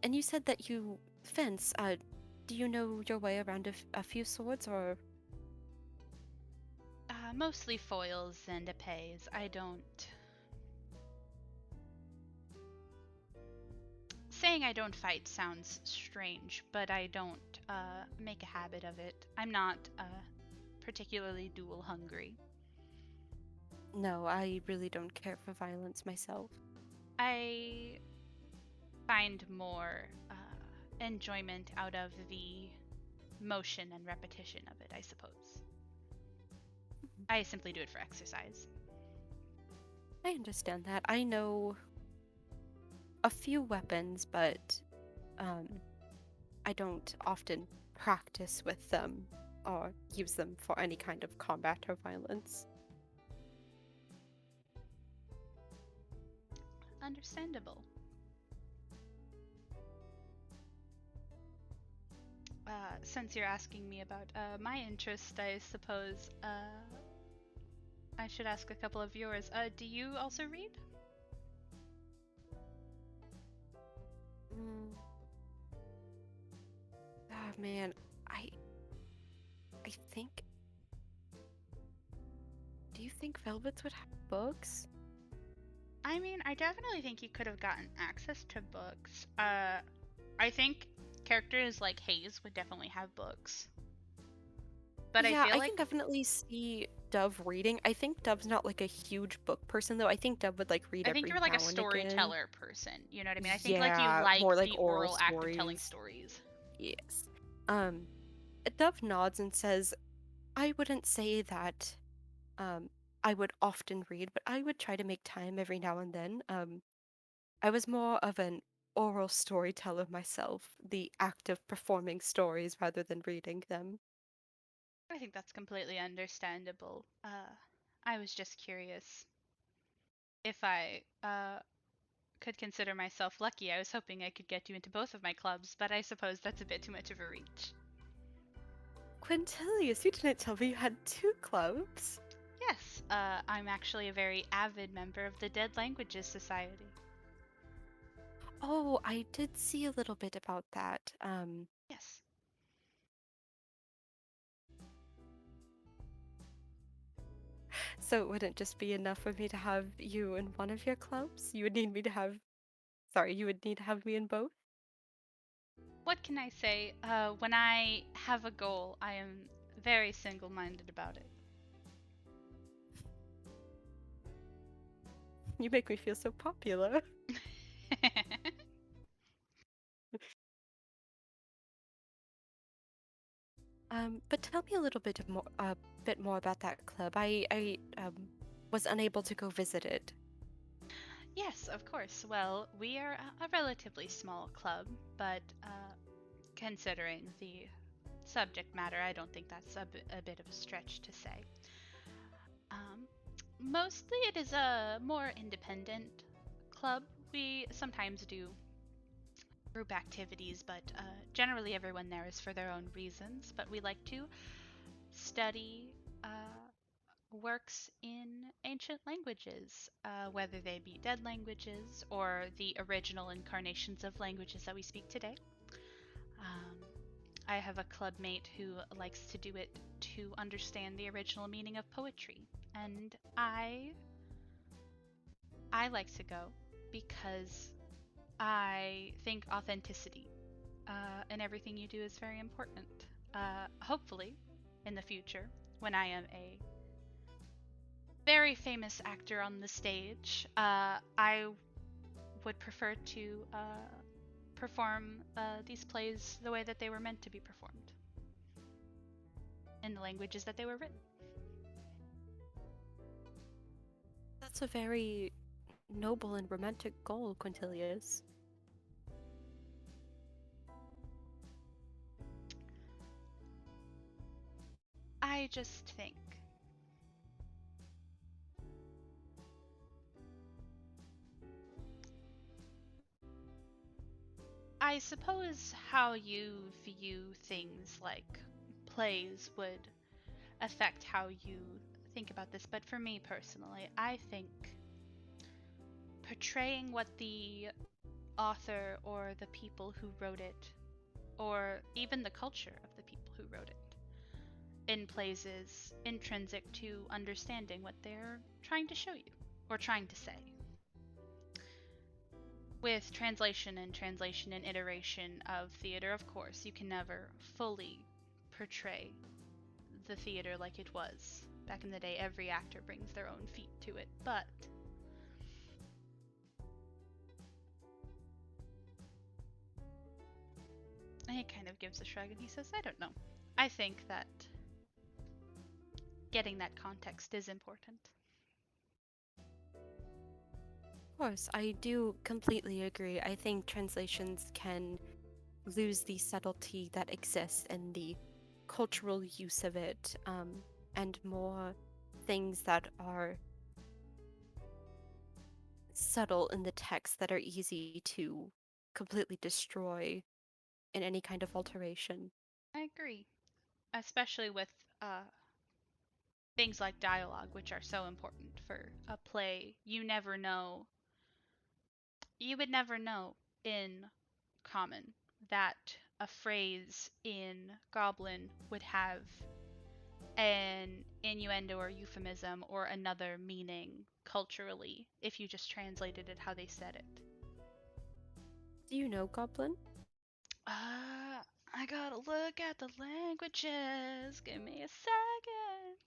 And you said that you fence. Do you know your way around a few swords, or? Mostly foils and epées. I don't. Saying I don't fight sounds strange, but I don't make a habit of it. I'm not particularly duel hungry. No, I really don't care for violence myself. I find more enjoyment out of the motion and repetition of it, I suppose. I simply do it for exercise. I understand that. I know a few weapons, but um, I don't often practice with them or use them for any kind of combat or violence. Understandable. Since you're asking me about my interest, I suppose I should ask a couple of yours. Do you also read? Mm. Man, I I think. Do you think Velvets would have books? I mean, I definitely think you could have gotten access to books. I think characters like Hayes would definitely have books. But I Yeah, feel I like can definitely see Dove reading. I think Dove's not like a huge book person though. I think Dove would like read I think every you're like a now and again. storyteller person. You know what I mean? I think like you Yeah, like more like the oral oral act of telling stories. stories. Yes. Um, Dove nods and says, I wouldn't say that um I would often read, but I would try to make time every now and then. I was more of an oral storyteller myself, the act of performing stories rather than reading them. I think that's completely understandable. I was just curious if I could consider myself lucky. I was hoping I could get you into both of my clubs, but I suppose that's a bit too much of a reach. Quintilius, you didn't tell me you had two clubs. Yes, I'm actually a very avid member of the Dead Languages Society. Oh, I did see a little bit about that. Yes. So it wouldn't just be enough for me to have you in one of your clubs? You would need me to have, sorry, you would need to have me in both? What can I say? When I have a goal, I am very single minded about it. You make me feel so popular. But tell me a little bit more about that club. I was unable to go visit it. Yes, of course. Well, we are a relatively small club, but considering the subject matter, I don't think that's a bit of a stretch to say. Um, Mostly it is a more independent club. We sometimes do group activities, but generally everyone there is for their own reasons. But we like to study works in ancient languages, whether they be dead languages or the original incarnations of languages that we speak today. Um, I have a clubmate who likes to do it to understand the original meaning of poetry, and I like to go because I think authenticity in everything you do is very important. Hopefully, in the future, when I am a very famous actor on the stage, I would prefer to perform these plays the way that they were meant to be performed, in the languages that they were written. That's a very noble and romantic goal, Quintilius. I just think I suppose how you view things like plays would affect how you think about this, but for me personally, I think portraying what the author or the people who wrote it, or even the culture of the people who wrote it, in plays is intrinsic to understanding what they're trying to show you or trying to say. With translation and iteration of theater, of course, you can never fully portray the theater like it was. Back in the day, every actor brings their own feet to it, but he kind of gives a shrug and he says, I don't know. I think that getting that context is important. Of course, I do completely agree. I think translations can lose the subtlety that exists in the cultural use of it, and more things that are subtle in the text that are easy to completely destroy in any kind of alteration. I agree, especially with uh, things like dialogue, which are so important for a play. You would never know in Common that a phrase in Goblin would have an innuendo or euphemism or another meaning culturally if you just translated it how they said it. Do you know Goblin? I gotta look at the languages. Give me a second.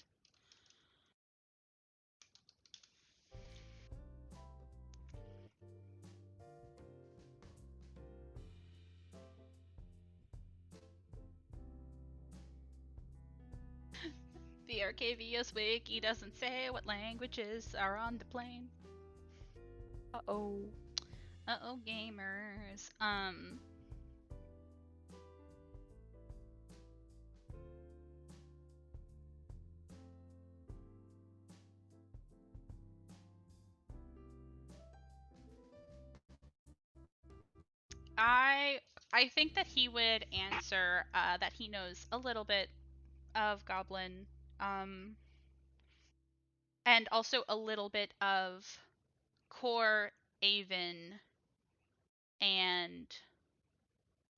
The Arcavius wiki doesn't say what languages are on the plane. Uh-oh. Uh-oh, gamers. I I think that he would answer that he knows a little bit of Goblin, um, and also a little bit of Core, Avon, and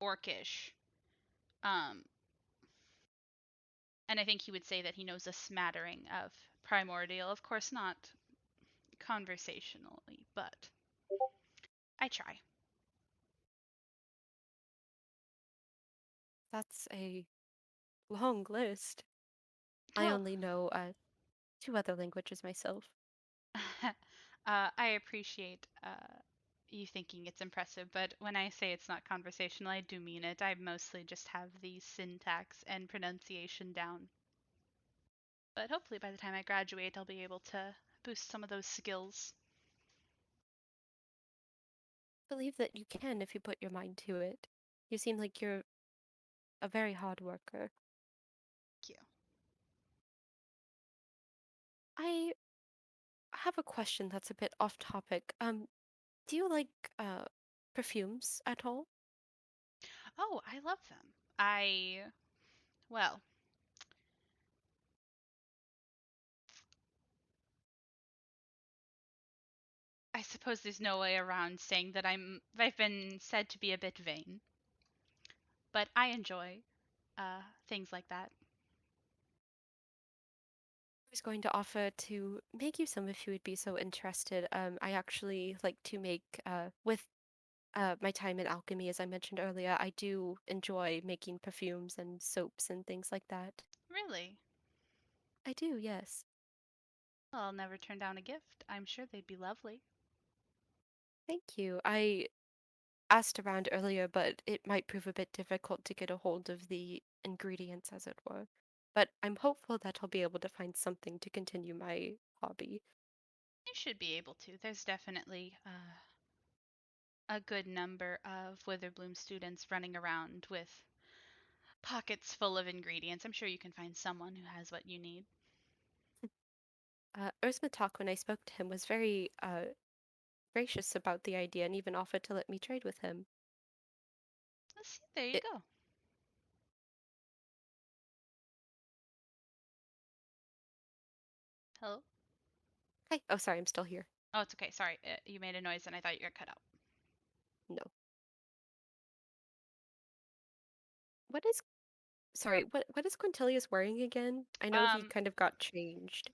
Orcish. Um, and I think he would say that he knows a smattering of Primordial. Of course, not conversationally, but I try. That's a long list. I Well, only know two other languages myself. I appreciate you thinking it's impressive, but when I say it's not conversational, I do mean it. I mostly just have the syntax and pronunciation down. But hopefully by the time I graduate, I'll be able to boost some of those skills. Believe that you can if you put your mind to it. You seem like you're a very hard worker. Thank you. I have a question that's a bit off topic. Do you like perfumes at all? Oh, I love them. Well, I suppose there's no way around saying that I've been said to be a bit vain, but I enjoy things like that. I was going to offer to make you some if you would be so interested. I actually like to make with my time in alchemy, as I mentioned earlier, I do enjoy making perfumes and soaps and things like that. Really? I do, yes. Well, I'll never turn down a gift. I'm sure they'd be lovely. Thank you. I asked around earlier, but it might prove a bit difficult to get a hold of the ingredients, as it were. But I'm hopeful that I'll be able to find something to continue my hobby. You should be able to. There's definitely a good number of Witherbloom students running around with pockets full of ingredients. I'm sure you can find someone who has what you need. Ursmatok, when I spoke to him, was very gracious about the idea and even offered to let me trade with him. Let's see, there you It, go. Hello? Hi. Oh, sorry, I'm still here. Oh, it's okay. Sorry. You made a noise and I thought you got cut out. No. What is Sorry, what is Quintilius wearing again? I know he Um, kind of got changed.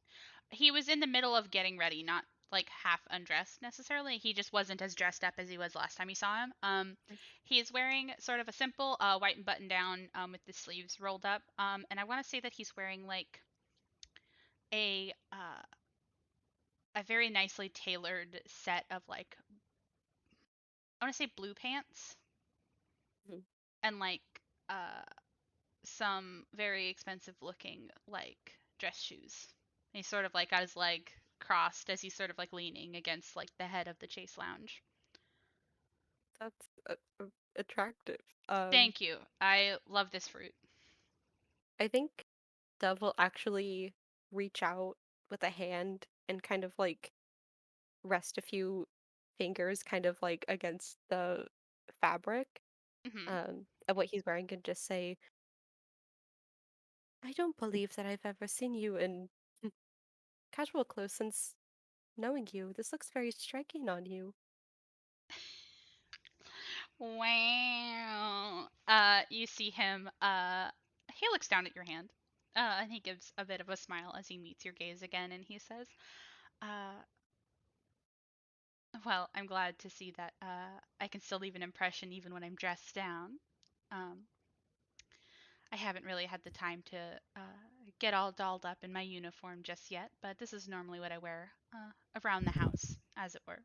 he was in the middle of getting ready, not like half undressed necessarily. He just wasn't as dressed up as he was last time you saw him. I He is wearing sort of a simple white button down with the sleeves rolled up. And I want to say that he's wearing like a very nicely tailored set of like I want to say blue pants Mhm. and like uh some very expensive looking like dress shoes. He's sort of like got his leg crossed as he's sort of like leaning against like the head of the chase lounge. That's attractive. Thank you. I love this fruit. I think Dove will actually reach out with a hand and kind of like rest a few fingers kind of like against the fabric Hmm. of what he's wearing and just say, I don't believe that I've ever seen you in casual clothes since knowing you. This looks very striking on you. Wow. You see him. He looks down at your hand, and he gives a bit of a smile as he meets your gaze again, and he says, uh, "Well, I'm glad to see that I can still leave an impression even when I'm dressed down. Um, I haven't really had the time to get all dolled up in my uniform just yet, but this is normally what I wear around the house, as it were."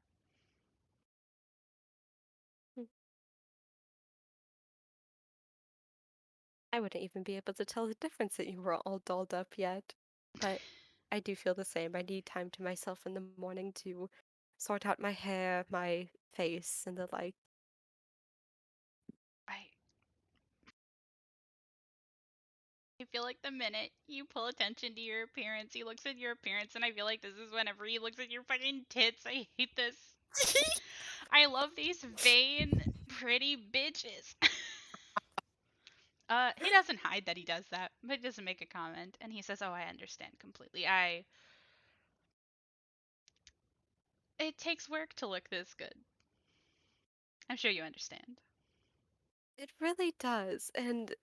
Hmm. I wouldn't even be able to tell the difference that you were all dolled up yet. But I do feel the same. I need time to myself in the morning to sort out my hair, my face, and the like. I I feel like the minute you pull attention to your appearance, he looks at your appearance, and I feel like this is whenever he looks at your fucking tits. I hate this. I love these vain, pretty bitches. He doesn't hide that he does that, but he doesn't make a comment, and he says, "Oh, I understand completely. It takes work to look this good. I'm sure you understand." It really does. And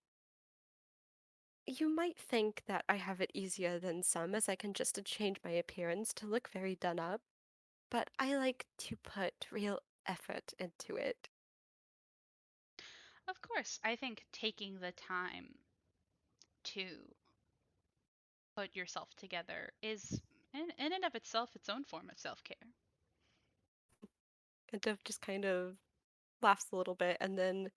you might think that I have it easier than some, as I can just change my appearance to look very done up, but I like to put real effort into it. Of course, I think taking the time to put yourself together is, in and of itself, its own form of self care. And Dev just kind of laughs a little bit and then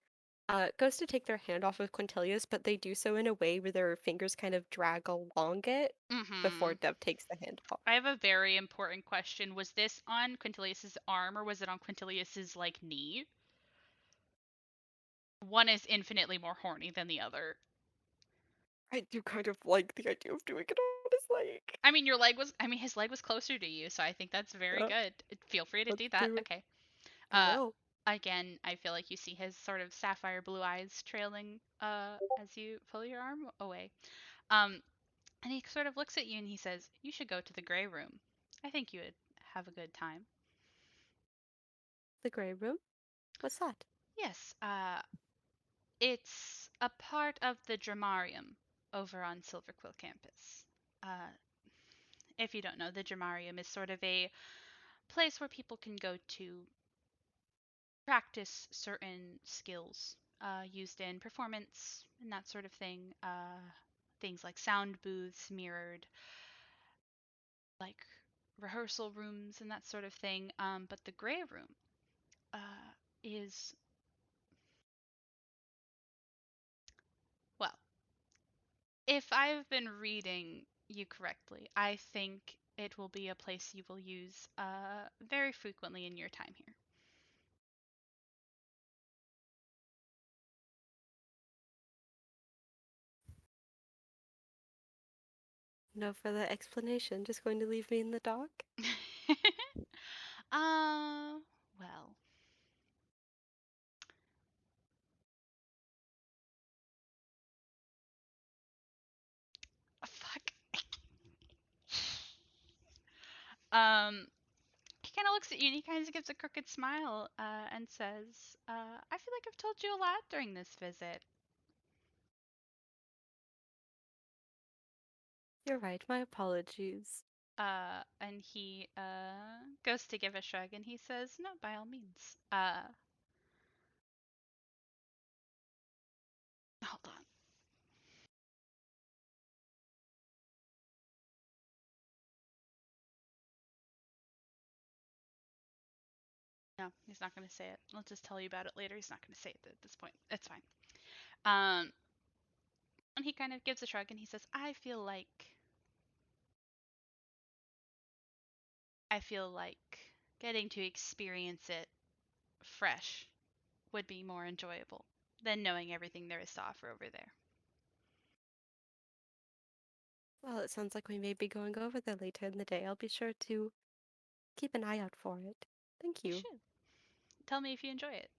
goes to take their hand off of Quintilius, but they do so in a way where their fingers kind of drag along it before Mm-hmm. Dev takes the hand off. I have a very important question. Was this on Quintilius's arm or was it on Quintilius's like knee? One is infinitely more horny than the other. I do kind of like the idea of doing it on his leg. I mean his leg was closer to you, so I think that's very Yeah, good. Feel free to let's do that. do it. Okay. I Uh will. again, I feel like you see his sort of sapphire blue eyes trailing as you pull your arm away. Um and he sort of looks at you and he says, "You should go to the gray room. I think you would have a good time." The Grey Room? What's that? Yes, it's a part of the Dramarium over on Silverquill campus. Uh, if you don't know, the Dramarium is sort of a place where people can go to practice certain skills used in performance and that sort of thing. Things like sound booths, mirrored, like rehearsal rooms, and that sort of thing. But the Grey Room is, well, if I've been reading you correctly, I think it will be a place you will use very frequently in your time here. No further explanation, just going to leave me in the dark? uh, well, fuck. Um, he kind of looks at you and he kind of gives a crooked smile and says, "I feel like I've told you a lot during this visit." You're right. My apologies. And he goes to give a shrug and he says, "No, by all means." Hold on. No, he's not going to say it. I'll just tell you about it later. He's not going to say it at this point. It's fine. Um, and he kind of gives a shrug and he says, I feel like getting to experience it fresh would be more enjoyable than knowing everything there is to offer over there." Well, it sounds like we may be going over there later in the day. I'll be sure to keep an eye out for it. Thank You you. should. Tell me if you enjoy it.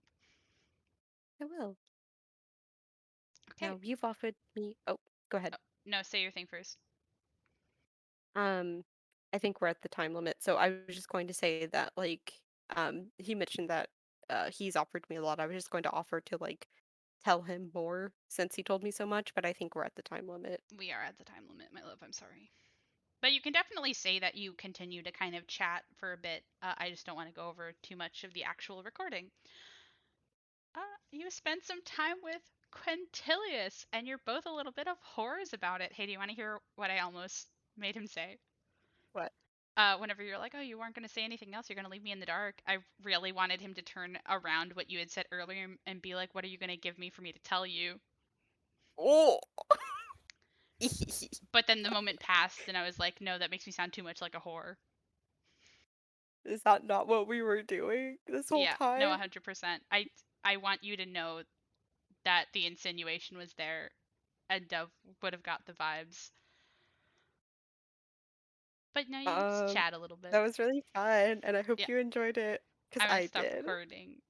I will. Okay. Now, you've offered me. Oh, go ahead. Oh, no, say your thing first. Um, I think we're at the time limit, so I was just going to say that, like, he mentioned that he's offered me a lot. I was just going to offer to like tell him more since he told me so much, but I think we're at the time limit. We are at the time limit, my love. I'm sorry. But you can definitely say that you continue to kind of chat for a bit. I just don't want to go over too much of the actual recording. You spend some time with Quintilius, and you're both a little bit of horrors about it. Hey, do you want to hear what I almost made him say? What? Whenever you're like, "Oh, you weren't going to say anything else, you're going to leave me in the dark," I really wanted him to turn around what you had said earlier and be like, "What are you going to give me for me to tell you?" Oh, But then the moment passed, and I was like, "No, that makes me sound too much like a whore." is that not what we were doing this whole Yeah, no, time? 100%. I want you to know that the insinuation was there, and Dove would have got the vibes. But no, you can just Um, chat a little bit. that was really fun, and I hope Yeah, you enjoyed it, because I'm gonna I stop did. recording.